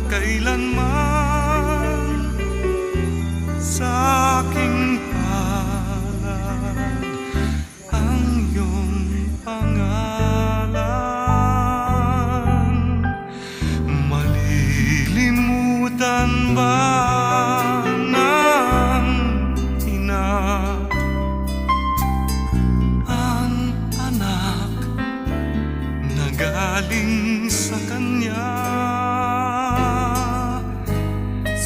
kailanman sa aking palad ang iyong pangalan. Malilimutan ba ng ina ang anak na galing sa kanya?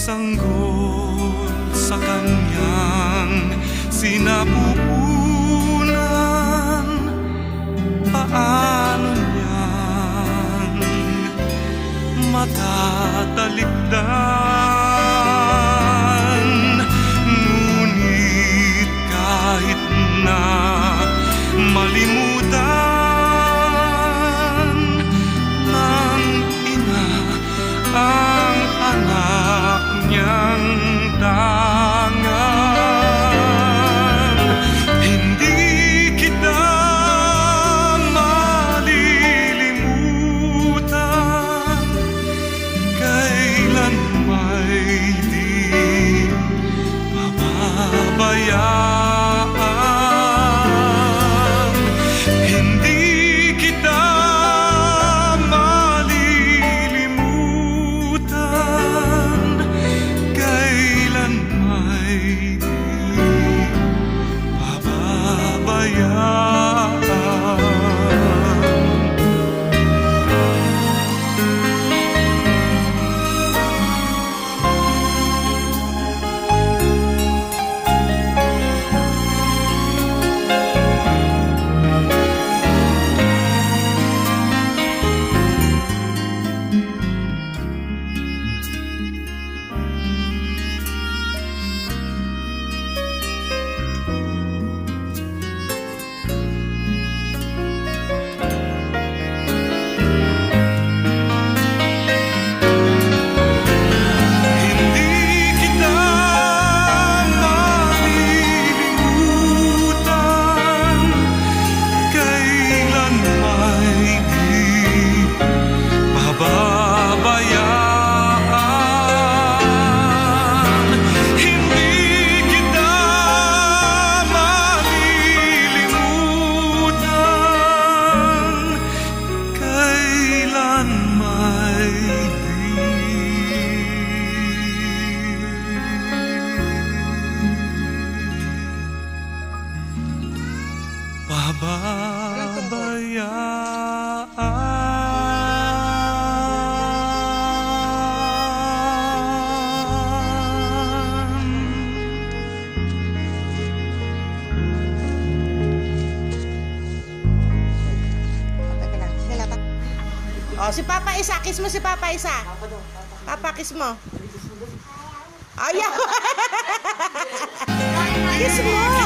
Sanggol sa kanyang sinapupunan, paano niyang matatalikdan? Ngunit kahit na malimutan ng ina ang anak niyang tangan, hindi kita malilimutan, kailan may di pababayaan. Hindi kita malilimutan, kailan may di pababayaan. Oh, si Papa Isa, kiss mo si Papa Isa. Papa, kiss mo. Ayaw. Kiss mo.